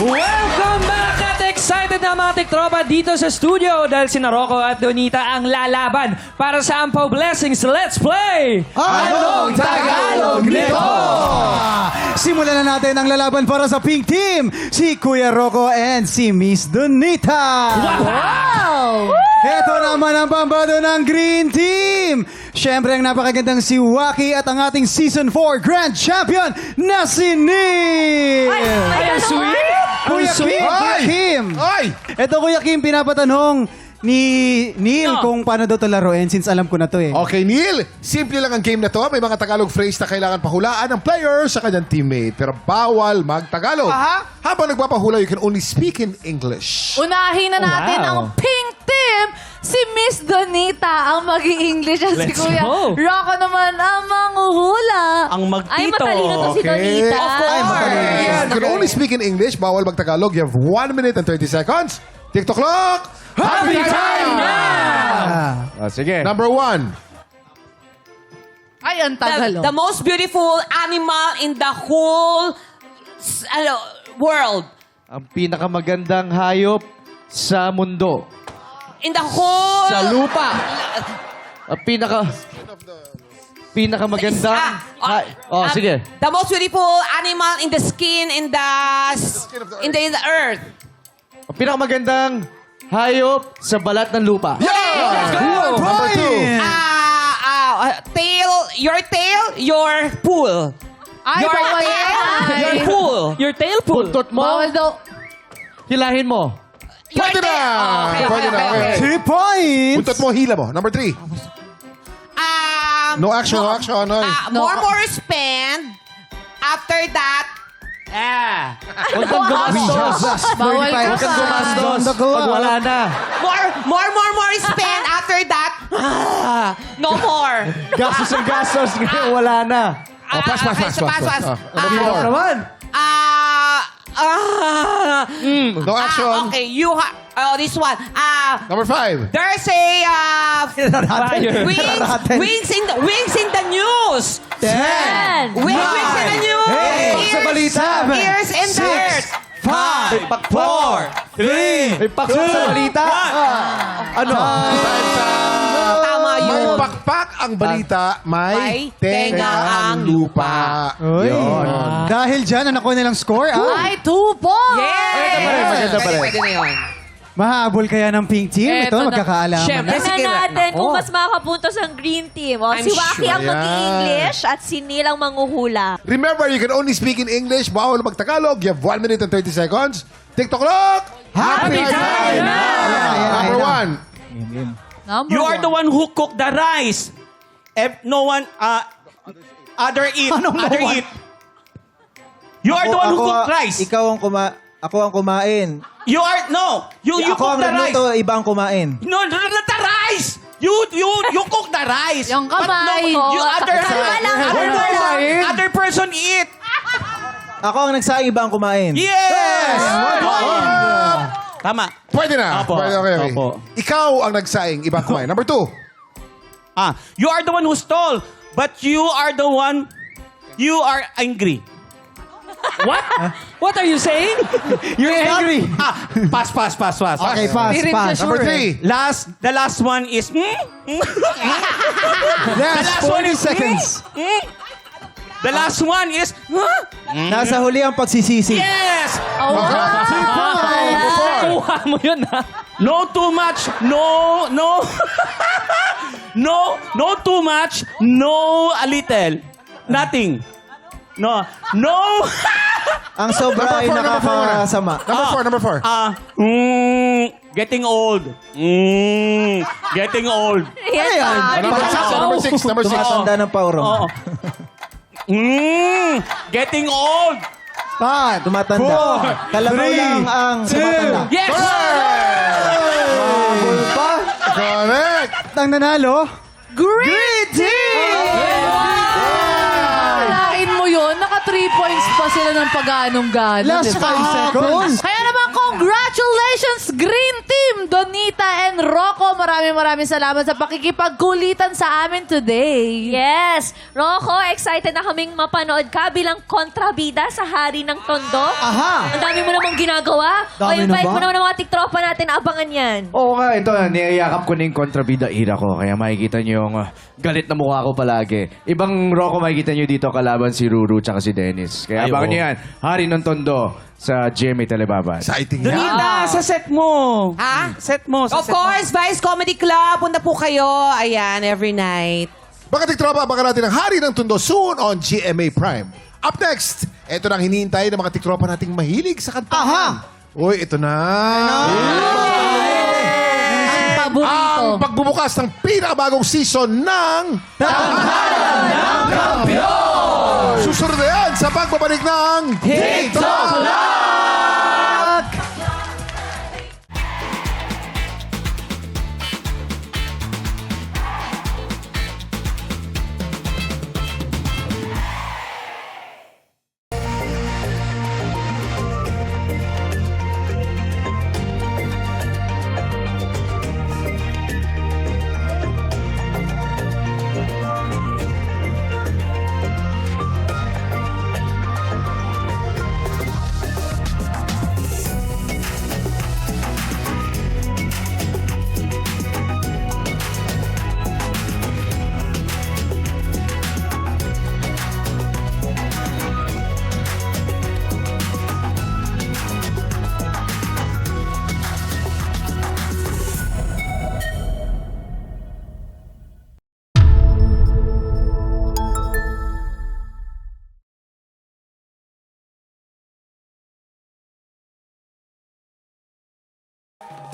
Welcome back at excited na mga tiktropa dito sa studio dahil si Rocco at Donita ang lalaban para sa Ampaw Blessings. Let's play! Anong Tagalog nito? Simulan na natin ang lalaban para sa pink team, si Kuya Rocco and si Miss Donita. Wow! Ito naman ang pambado ng green team. Siyempre ang napakagandang si Waki at ang ating Season 4 Grand Champion na si Neil. Ay, ang sweet! Kuya Kim! Ay! Ito Kuya Kim, pinapatanong ni Neil kung paano daw ito laruin since alam ko na to eh. Okay, Neil. Simple lang ang game na to. May mga Tagalog phrase na kailangan pahulaan ng player sa kanyang teammate. Pero bawal mag-Tagalog. Habang nagpapahula, you can only speak in English. Unahin na natin Wow. ang pink team. Si Miss Donita ang mag-i-English at si Let's Kuya go. Rocco naman ang manghuhula. Ang magtito. Ay, matalino to si Donita. Of course. Ay, matalino. You can only speak in English. Bawal mag-Tagalog. You have 1 minute and 30 seconds. TikTok clock. Happy time na! Sige. Number 1. Ay, ang tagal. The most beautiful animal in the whole world. Ang pinakamagandang hayop sa mundo. In the whole... Sa lupa. Ang pinakamagandang... sige. The most beautiful animal in the skin, in the earth. Ang pinakamagandang hayop sa balat ng lupa. Number 2. Tail, your pool. Ay, bawal Your yan. pool. Your tail pool. Buntot mo. Bawal daw. Hilahin mo. Your Pwede na! tail. Pwede na, okay. 3 points! Buntot mo, hila mo. Number 3. No action, no action. Oy. More spend. After that, Huwag kang gumastos. Bawal ka Huwag kang pa. gumastos. Down the clock. Pag wala na. more spend. After that, no more. Gastos ang gastos. Ngayon wala na. Pass. Number 4. Naman. No action. Okay, this one. Number 5. There's a wings in the news. 10. Wings in the news. Hey, sa balita. Ears in the earth. 5, 4, 3, may paksa sa balita. Ano? Tama May yun. pakpak ang balita, may tenga ang lupa. Uy. Dahil dyan, ang nakuha nilang score, Ay, 2 points. Maganda pa rin. Pwede na yun. Mahabol kaya ng pink team? Ito, Eto na. magkakaalaman Siyempre. na. Sige, Tingnan natin kung Oh. mas makapuntos ang green team. O, I'm si Waki sure ang yan. mag-i-English at si Neil ang manghuhula. Remember, you can only speak in English. Bawal mag-Tagalog. You have 1 minute and 30 seconds. TikTok clock. Happy time na! Number 1. Number You are the 1. one who cooked the rice. No one, other eat. Other eat. You are the one who cooked rice. Ako ang kumain. You are, no. You Ako cook ang the rice. nagluto, iba ang kumain. No, not the rice. You cook the rice. Yung But kamay. no, you Wala. other person eat. Ako ang nagsaing, iba ang kumain. Yes. Tama. Pwede na. Opo. Pwede, okay. Opo. Ikaw ang nagsaing, ibang kumain. Number 2. You are the one who stole, but you are the one. You are angry. What? What are you saying? You're angry. Pass. Okay, pass. Number 3. The last one is. Last 40 seconds. The last one is. Nasa huli ang pagsisisi. Yes. Number 4. Kuha mo yun, ha? No too much. No. No too much. No a little. Nothing. No. Ang sobra ay Number four muna. nakakasama. Number 4. Getting old. Getting old. Yan. Number 6. Tumatanda ng paurong. Oo. Getting old. Tumatanda. Kalabaw lang ang tumatanda. Yes. Correct. Ang nanalo, Green team! Alain mo yun, naka 3 points pa sila ng pag-anong-gano. last 5 seconds. Kaya naman, congratulations, Green Team! Donita and Rocco Rocco, maraming salamat sa pakikipagkulitan sa amin today. Yes! Rocco, excited na kaming mapanood ka bilang kontrabida sa Hari ng Tondo. Aha! Ang dami mo namang ginagawa. Dami invite na ba? mo naman ang mga tiktropa natin. Abangan yan. Oo nga, ito, niyayakap ko na yung kontrabida era ko. Kaya makikita niyo yung galit na mukha ko palagi. Ibang Rocco makikita niyo dito kalaban si Ruru tsaka si Dennis. Kaya abangan niyo yan. Hari ng Tondo sa GMA Telebaban. Exciting yan. Donita, sa set mo. Ha? Set mo. Sa Of set mo. course, Vice Comedy Club. Punta po kayo. Ayan, every night. Mga tiktropa, abangan natin ang Hari ng Tondo soon on GMA Prime. Up next, ito na ang hinihintay ng mga tiktropa nating mahilig sa kantahan. Uy, ito na. Ang paborito. Ang pagbubukas ng pinakabagong season ng Susunod na yan sa pagbabalik ng TikTok Lock!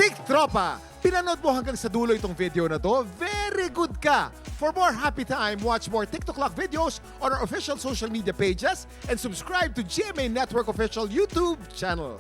Tiktropa, pinanood mo hanggang sa dulo itong video na to? Very good ka! For more happy time, watch more TikTok Lock videos on our official social media pages and subscribe to GMA Network official YouTube channel.